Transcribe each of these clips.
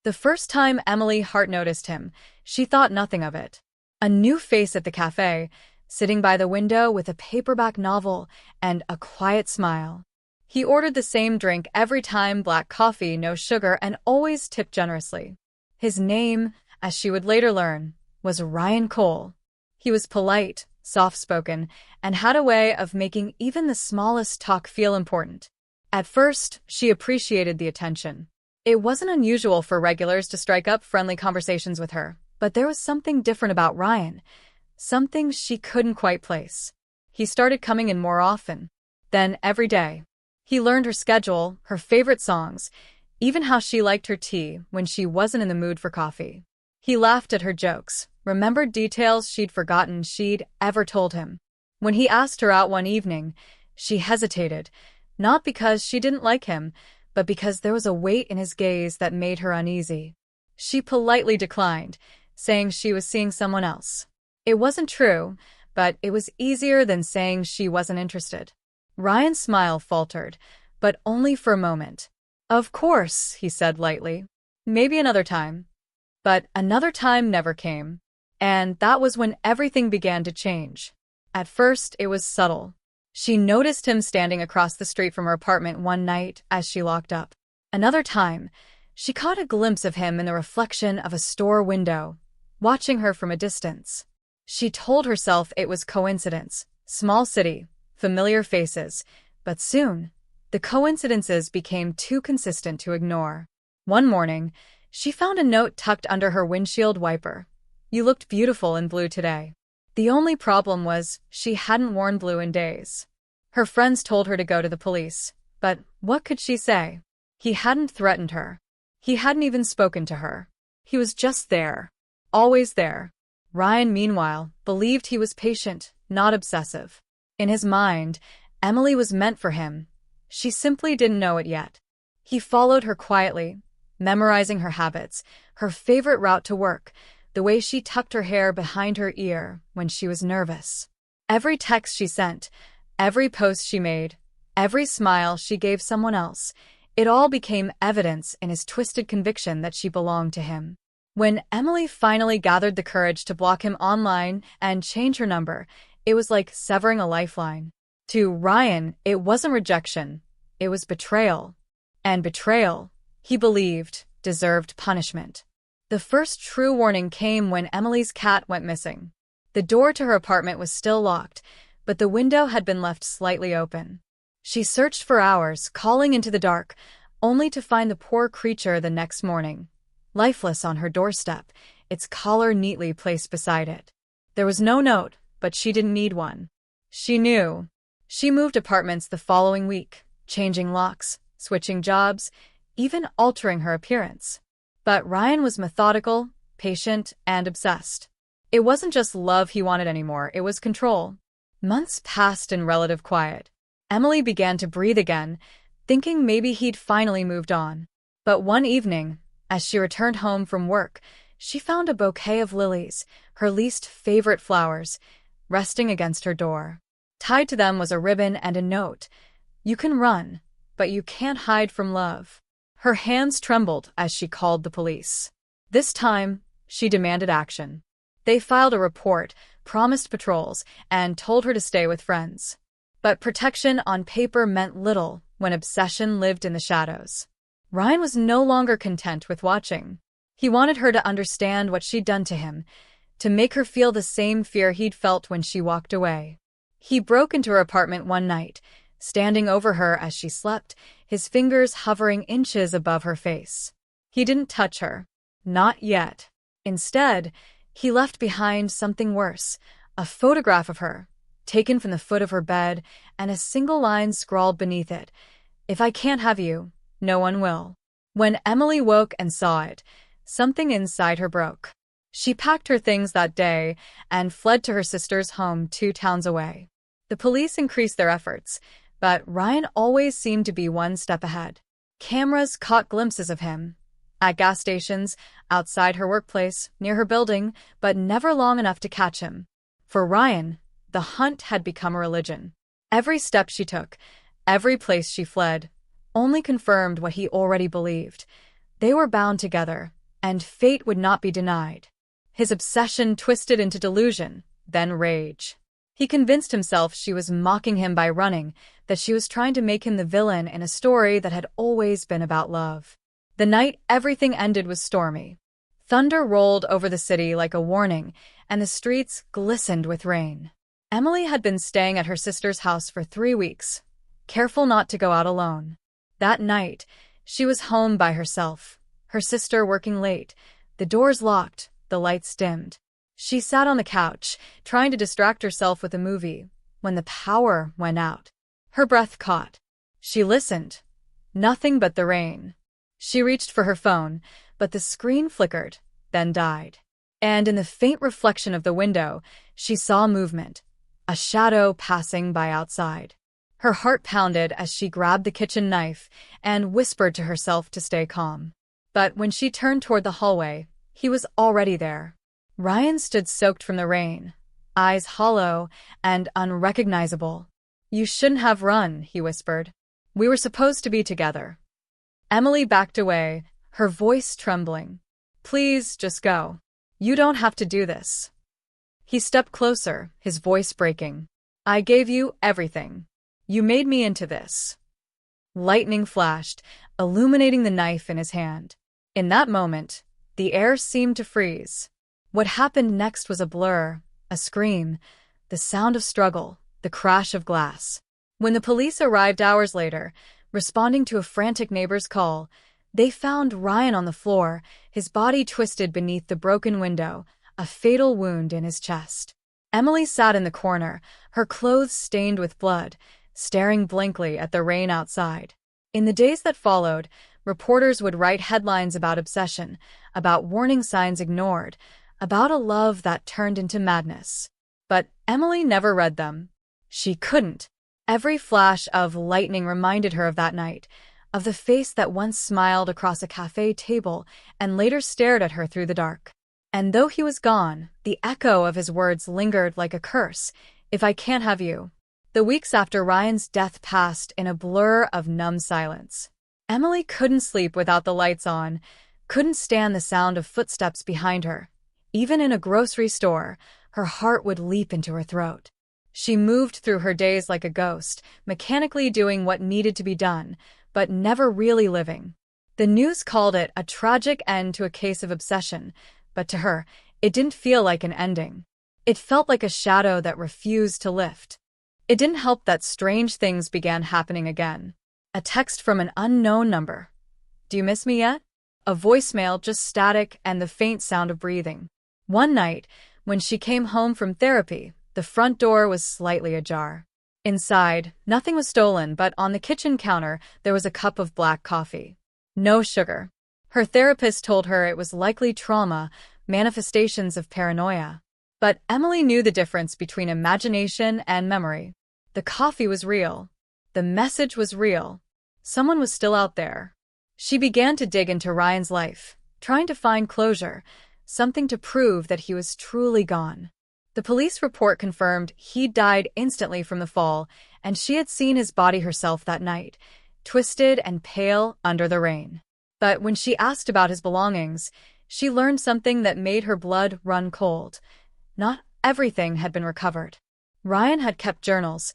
The first time Emily Hart noticed him, she thought nothing of it. A new face at the cafe, sitting by the window with a paperback novel and a quiet smile. He ordered the same drink every time, black coffee, no sugar, and always tipped generously. His name, as she would later learn, was Ryan Cole. He was polite, soft-spoken, and had a way of making even the smallest talk feel important. At first, she appreciated the attention. It wasn't unusual for regulars to strike up friendly conversations with her, but there was something different about Ryan, something she couldn't quite place. He started coming in more often, then every day. He learned her schedule, her favorite songs, even how she liked her tea when she wasn't in the mood for coffee. He laughed at her jokes, remembered details she'd forgotten she'd ever told him. When he asked her out one evening, she hesitated, not because she didn't like him, but because there was a weight in his gaze that made her uneasy. She politely declined, saying she was seeing someone else. It wasn't true, but it was easier than saying she wasn't interested. Ryan's smile faltered, but only for a moment. "Of course," he said lightly. "Maybe another time." But another time never came. And that was when everything began to change. At first, it was subtle. She noticed him standing across the street from her apartment one night as she locked up. Another time, she caught a glimpse of him in the reflection of a store window, watching her from a distance. She told herself it was coincidence, small city, familiar faces, but soon, the coincidences became too consistent to ignore. One morning, she found a note tucked under her windshield wiper. "You looked beautiful in blue today." The only problem was she hadn't worn blue in days. Her friends told her to go to the police, but what could she say? He hadn't threatened her. He hadn't even spoken to her. He was just there. Always there. Ryan, meanwhile, believed he was patient, not obsessive. In his mind, Emily was meant for him. She simply didn't know it yet. He followed her quietly, memorizing her habits, her favorite route to work, the way she tucked her hair behind her ear when she was nervous. Every text she sent, every post she made, every smile she gave someone else, it all became evidence in his twisted conviction that she belonged to him. When Emily finally gathered the courage to block him online and change her number, it was like severing a lifeline. To Ryan, it wasn't rejection, it was betrayal. And betrayal, he believed, deserved punishment. The first true warning came when Emily's cat went missing. The door to her apartment was still locked, but the window had been left slightly open. She searched for hours, calling into the dark, only to find the poor creature the next morning, lifeless on her doorstep, its collar neatly placed beside it. There was no note, but she didn't need one. She knew. She moved apartments the following week, changing locks, switching jobs, even altering her appearance. But Ryan was methodical, patient, and obsessed. It wasn't just love he wanted anymore, it was control. Months passed in relative quiet. Emily began to breathe again, thinking maybe he'd finally moved on. But one evening, as she returned home from work, she found a bouquet of lilies, her least favorite flowers, resting against her door. Tied to them was a ribbon and a note. "You can run, but you can't hide from love." Her hands trembled as she called the police. This time, she demanded action. They filed a report, promised patrols, and told her to stay with friends. But protection on paper meant little when obsession lived in the shadows. Ryan was no longer content with watching. He wanted her to understand what she'd done to him, to make her feel the same fear he'd felt when she walked away. He broke into her apartment one night, standing over her as she slept, his fingers hovering inches above her face. He didn't touch her. Not yet. Instead, he left behind something worse, a photograph of her, taken from the foot of her bed, and a single line scrawled beneath it, "If I can't have you, no one will." When Emily woke and saw it, something inside her broke. She packed her things that day and fled to her sister's home 2 towns away. The police increased their efforts, but Ryan always seemed to be one step ahead. Cameras caught glimpses of him, at gas stations, outside her workplace, near her building, but never long enough to catch him. For Ryan, the hunt had become a religion. Every step she took, every place she fled, only confirmed what he already believed. They were bound together, and fate would not be denied. His obsession twisted into delusion, then rage. He convinced himself she was mocking him by running, that she was trying to make him the villain in a story that had always been about love. The night everything ended was stormy. Thunder rolled over the city like a warning, and the streets glistened with rain. Emily had been staying at her sister's house for 3 weeks, careful not to go out alone. That night, she was home by herself, her sister working late, the doors locked, the lights dimmed. She sat on the couch, trying to distract herself with a movie, when the power went out. Her breath caught. She listened. Nothing but the rain. She reached for her phone, but the screen flickered, then died. And in the faint reflection of the window, she saw movement, a shadow passing by outside. Her heart pounded as she grabbed the kitchen knife and whispered to herself to stay calm. But when she turned toward the hallway, he was already there. Ryan stood soaked from the rain, eyes hollow and unrecognizable. "You shouldn't have run," he whispered. "We were supposed to be together." Emily backed away, her voice trembling. "Please, just go. You don't have to do this." He stepped closer, his voice breaking. "I gave you everything. You made me into this." Lightning flashed, illuminating the knife in his hand. In that moment, the air seemed to freeze. What happened next was a blur, a scream, the sound of struggle, the crash of glass. When the police arrived hours later, responding to a frantic neighbor's call, they found Ryan on the floor, his body twisted beneath the broken window, a fatal wound in his chest. Emily sat in the corner, her clothes stained with blood, staring blankly at the rain outside. In the days that followed, reporters would write headlines about obsession, about warning signs ignored, about a love that turned into madness. But Emily never read them. She couldn't. Every flash of lightning reminded her of that night, of the face that once smiled across a cafe table and later stared at her through the dark. And though he was gone, the echo of his words lingered like a curse, "If I can't have you." The weeks after Ryan's death passed in a blur of numb silence. Emily couldn't sleep without the lights on, couldn't stand the sound of footsteps behind her. Even in a grocery store, her heart would leap into her throat. She moved through her days like a ghost, mechanically doing what needed to be done, but never really living. The news called it a tragic end to a case of obsession, but to her, it didn't feel like an ending. It felt like a shadow that refused to lift. It didn't help that strange things began happening again. A text from an unknown number. "Do you miss me yet?" A voicemail, just static and the faint sound of breathing. One night, when she came home from therapy, the front door was slightly ajar. Inside, nothing was stolen, but on the kitchen counter, there was a cup of black coffee. No sugar. Her therapist told her it was likely trauma, manifestations of paranoia. But Emily knew the difference between imagination and memory. The coffee was real. The message was real. Someone was still out there. She began to dig into Ryan's life, trying to find closure, something to prove that he was truly gone. The police report confirmed he'd died instantly from the fall, and she had seen his body herself that night, twisted and pale under the rain. But when she asked about his belongings, she learned something that made her blood run cold. Not everything had been recovered. Ryan had kept journals,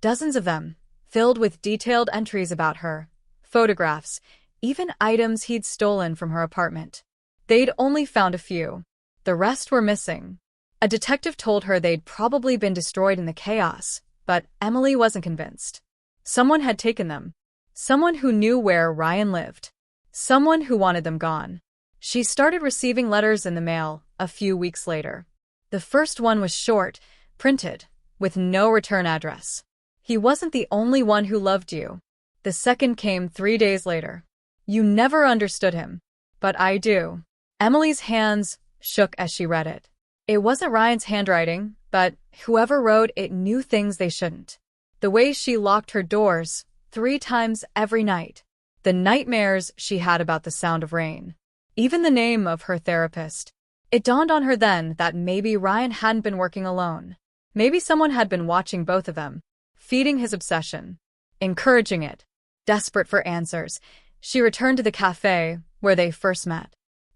dozens of them, filled with detailed entries about her, photographs, even items he'd stolen from her apartment. They'd only found a few. The rest were missing. A detective told her they'd probably been destroyed in the chaos, but Emily wasn't convinced. Someone had taken them. Someone who knew where Ryan lived. Someone who wanted them gone. She started receiving letters in the mail a few weeks later. The first one was short, printed, with no return address. "He wasn't the only one who loved you." The second came 3 days later. "You never understood him. But I do." Emily's hands shook as she read it. It wasn't Ryan's handwriting, but whoever wrote it knew things they shouldn't. The way she locked her doors 3 times every night. The nightmares she had about the sound of rain. Even the name of her therapist. It dawned on her then that maybe Ryan hadn't been working alone. Maybe someone had been watching both of them, feeding his obsession, encouraging it. Desperate for answers, she returned to the cafe, where they first met.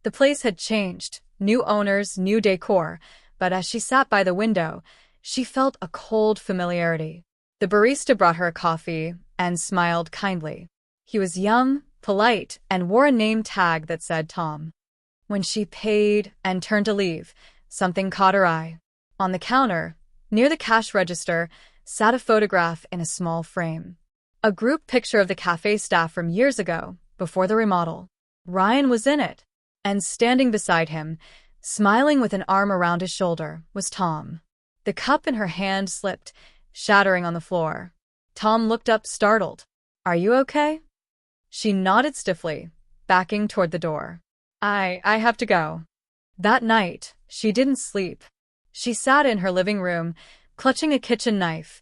The place had changed, new owners, new decor, but as she sat by the window, she felt a cold familiarity. The barista brought her a coffee and smiled kindly. He was young, polite, and wore a name tag that said Tom. When she paid and turned to leave, something caught her eye. On the counter, near the cash register, sat a photograph in a small frame. A group picture of the cafe staff from years ago, before the remodel. Ryan was in it, and standing beside him, smiling with an arm around his shoulder, was Tom. The cup in her hand slipped, shattering on the floor. Tom looked up, startled. "Are you okay?" She nodded stiffly, backing toward the door. I have to go." That night, she didn't sleep. She sat in her living room, clutching a kitchen knife,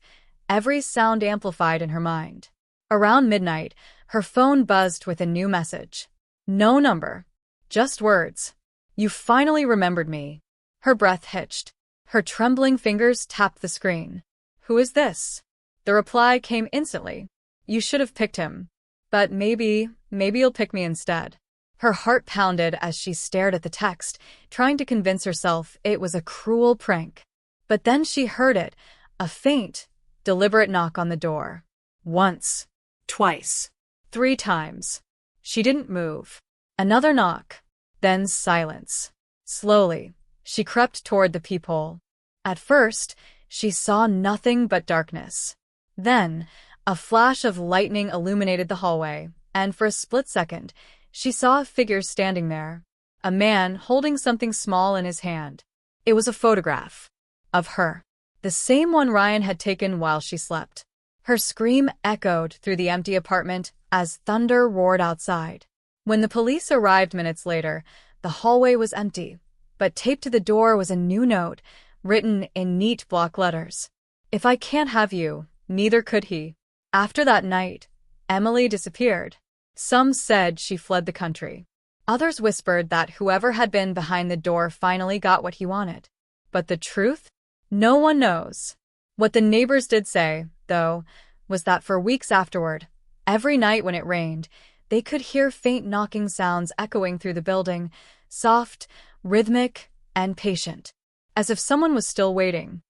every sound amplified in her mind. Around midnight, her phone buzzed with a new message. No number, just words. "You finally remembered me." Her breath hitched. Her trembling fingers tapped the screen. "Who is this?" The reply came instantly. "You should have picked him. But maybe you'll pick me instead." Her heart pounded as she stared at the text, trying to convince herself it was a cruel prank. But then she heard it, a faint, deliberate knock on the door. Once. Twice. 3 times. She didn't move. Another knock. Then silence. Slowly, she crept toward the peephole. At first, she saw nothing but darkness. Then, a flash of lightning illuminated the hallway, and for a split second, she saw a figure standing there. A man holding something small in his hand. It was a photograph. Of her. The same one Ryan had taken while she slept. Her scream echoed through the empty apartment as thunder roared outside. When the police arrived minutes later, the hallway was empty, but taped to the door was a new note, written in neat block letters. "If I can't have you, neither could he." After that night, Emily disappeared. Some said she fled the country. Others whispered that whoever had been behind the door finally got what he wanted. But the truth? No one knows. What the neighbors did say, though, was that for weeks afterward, every night when it rained, they could hear faint knocking sounds echoing through the building, soft, rhythmic, and patient, as if someone was still waiting.